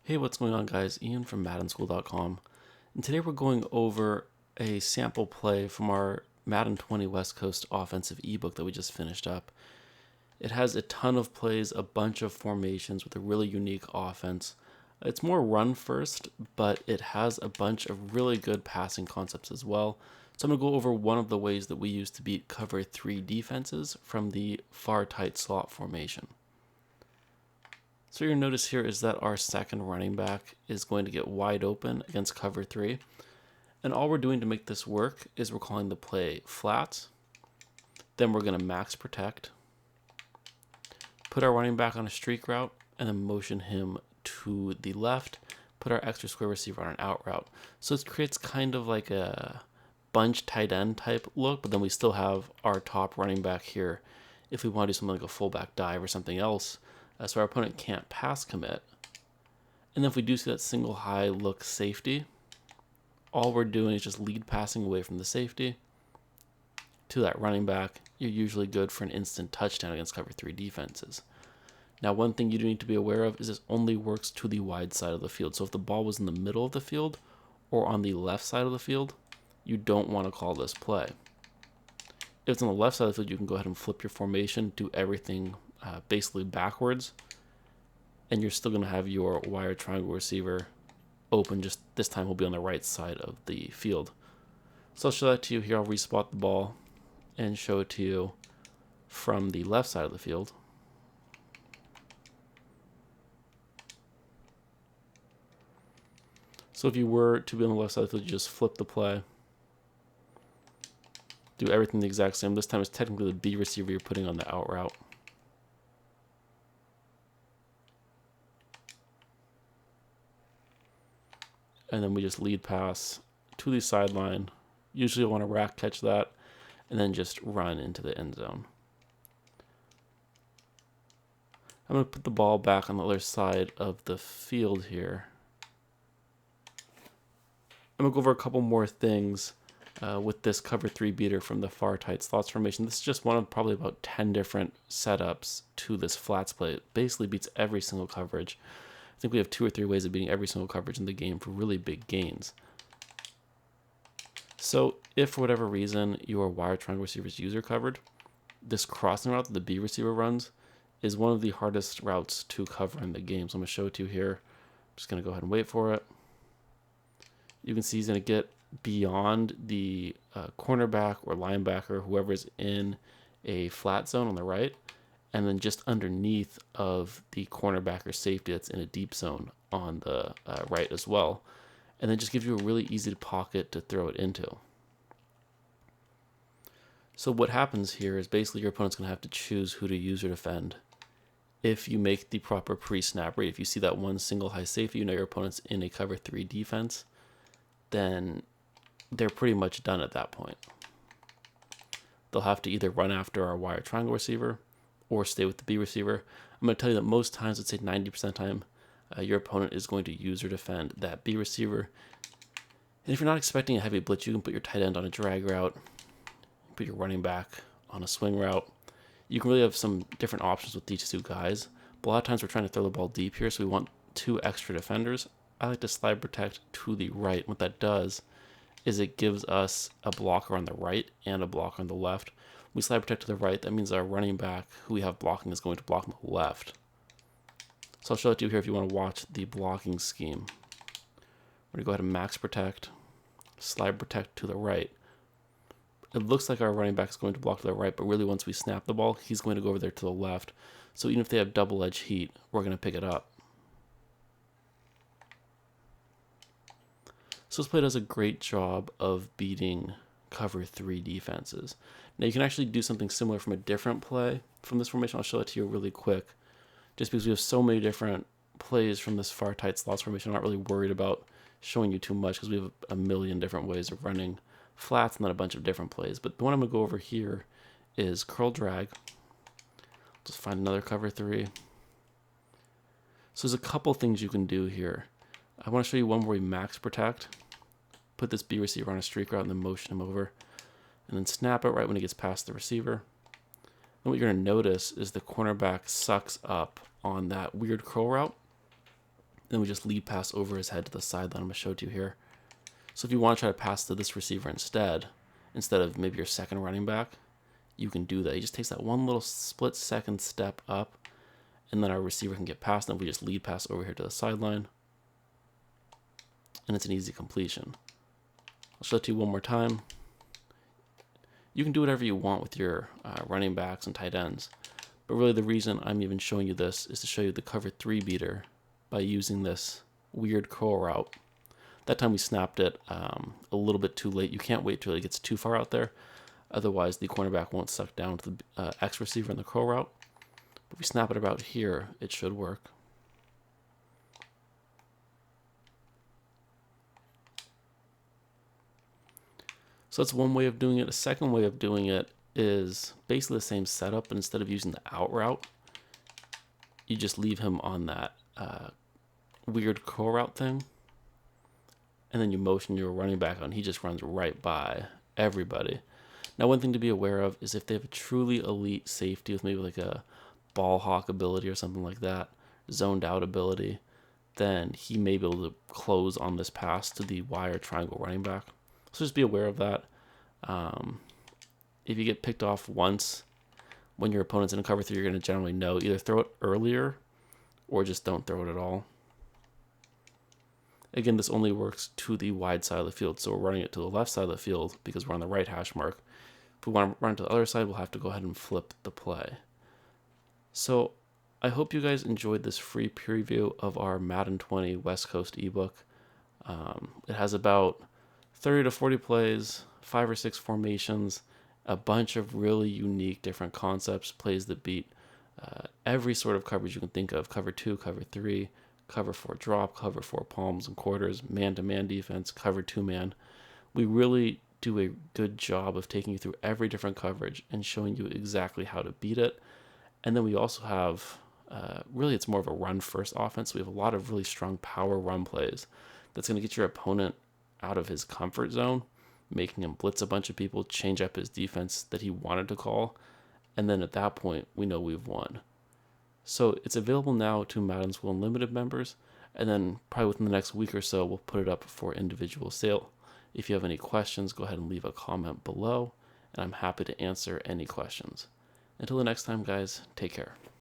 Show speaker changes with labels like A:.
A: Hey, what's going on, guys? Ian from MaddenSchool.com, and today we're going over a sample play from our Madden 20 West Coast offensive ebook that we just finished up. It has a ton of plays, a bunch of formations with a really unique offense. It's more run first, but it has a bunch of really good passing concepts as well. So I'm going to go over one of the ways that we use to beat cover 3 defenses from the far tight slot formation. So what you'll notice here is that our second running back is going to get wide open against cover 3. And all we're doing to make this work is we're calling the play flats. Then we're going to max protect, put our running back on a streak route, and then motion him to the left, put our extra square receiver on an out route. So it creates kind of like a bunch tight end type look, but then we still have our top running back here if we want to do something like a fullback dive or something else. So our opponent can't pass commit. And then if we do see that single high look safety, all we're doing is just lead passing away from the safety to that running back. You're usually good for an instant touchdown against cover 3 defenses. Now, one thing you do need to be aware of is this only works to the wide side of the field. So if the ball was in the middle of the field or on the left side of the field, you don't want to call this play. If it's on the left side of the field, you can go ahead and flip your formation, do everything basically backwards, and you're still going to have your wire triangle receiver open. Just this time will be on the right side of the field. So I'll show that to you here. I'll respot the ball and show it to you from the left side of the field. So if you were to be on the left side of the field, you just flip the play, do everything the exact same. This time it's technically the B receiver you're putting on the out route. And then we just lead pass to the sideline. Usually you'll want to rack catch that and then just run into the end zone. I'm going to put the ball back on the other side of the field here. I'm going to go over a couple more things with this cover 3 beater from the far tight slots formation. This is just one of probably about 10 different setups to this flats play. It basically beats every single coverage. I think we have 2 or 3 ways of beating every single coverage in the game for really big gains. So if for whatever reason your wire triangle receiver is user covered, this crossing route that the B receiver runs is one of the hardest routes to cover in the game. So I'm going to show it to you here. I'm just going to go ahead and wait for it. You can see he's going to get beyond the cornerback or linebacker, whoever's in a flat zone on the right, and then just underneath of the cornerback or safety that's in a deep zone on the right as well. And then just gives you a really easy pocket to throw it into. So what happens here is basically your opponent's going to have to choose who to use or defend. If you make the proper pre-snap read, if you see that one single high safety, you know your opponent's in a cover 3 defense, then they're pretty much done at that point. They'll have to either run after our wire triangle receiver or stay with the B receiver. I'm going to tell you that most times, let's say 90% of the time, your opponent is going to use or defend that B receiver. And if you're not expecting a heavy blitz, you can put your tight end on a drag route, put your running back on a swing route. You can really have some different options with these 2 guys. But a lot of times we're trying to throw the ball deep here, so we want 2 extra defenders. I like to slide protect to the right. What that does is it gives us a blocker on the right and a blocker on the left. We slide protect to the right. That means our running back who we have blocking is going to block on the left. So I'll show it to you here if you want to watch the blocking scheme. We're going to go ahead and max protect, slide protect to the right. It looks like our running back is going to block to the right, but really once we snap the ball, he's going to go over there to the left. So even if they have double edge heat, we're going to pick it up. So this play does a great job of beating cover 3 defenses. Now you can actually do something similar from a different play from this formation. I'll show it to you really quick. Just because we have so many different plays from this far tight slots formation, I'm not really worried about showing you too much because we have a million different ways of running flats and then a bunch of different plays. But the one I'm going to go over here is curl drag. Just find another cover 3. So there's a couple things you can do here. I want to show you one where we max protect, put this B receiver on a streak route and then motion him over, and then snap it right when he gets past the receiver. And what you're going to notice is the cornerback sucks up on that weird curl route. Then we just lead pass over his head to the sideline. I'm going to show it to you here. So if you want to try to pass to this receiver instead of maybe your second running back, you can do that. He just takes that one little split second step up, and then our receiver can get past, and we just lead pass over here to the sideline, and it's an easy completion. I'll show it to you one more time. You can do whatever you want with your running backs and tight ends, but really the reason I'm even showing you this is to show you the cover 3 beater by using this weird curl route. That time we snapped it a little bit too late. You can't wait till it gets too far out there. Otherwise, the cornerback won't suck down to the X receiver in the curl route. But if we snap it about here, it should work. So that's one way of doing it. A second way of doing it is basically the same setup, but instead of using the out route, you just leave him on that weird curl route thing, and then you motion your running back on. He just runs right by everybody. Now, one thing to be aware of is if they have a truly elite safety with maybe like a ball hawk ability or something like that, zoned out ability, then he may be able to close on this pass to the wire triangle running back. So just be aware of that. If you get picked off once when your opponent's in a cover 3, you're going to generally know either throw it earlier or just don't throw it at all. Again, this only works to the wide side of the field, so we're running it to the left side of the field because we're on the right hash mark. If we want to run it to the other side, we'll have to go ahead and flip the play. So I hope you guys enjoyed this free preview of our Madden 20 West Coast ebook. It has about 30 to 40 plays, 5 or 6 formations, a bunch of really unique different concepts, plays that beat every sort of coverage you can think of: cover 2, cover 3, cover 4 drop, cover 4 palms and quarters, man-to-man defense, cover 2-man. We really do a good job of taking you through every different coverage and showing you exactly how to beat it. And then we also have, really it's more of a run-first offense. We have a lot of really strong power run plays that's going to get your opponent out of his comfort zone, making him blitz a bunch of people, change up his defense that he wanted to call, and then at that point, we know we've won. So it's available now to Madden School Unlimited members, and then probably within the next week or so, we'll put it up for individual sale. If you have any questions, go ahead and leave a comment below, and I'm happy to answer any questions. Until the next time, guys, take care.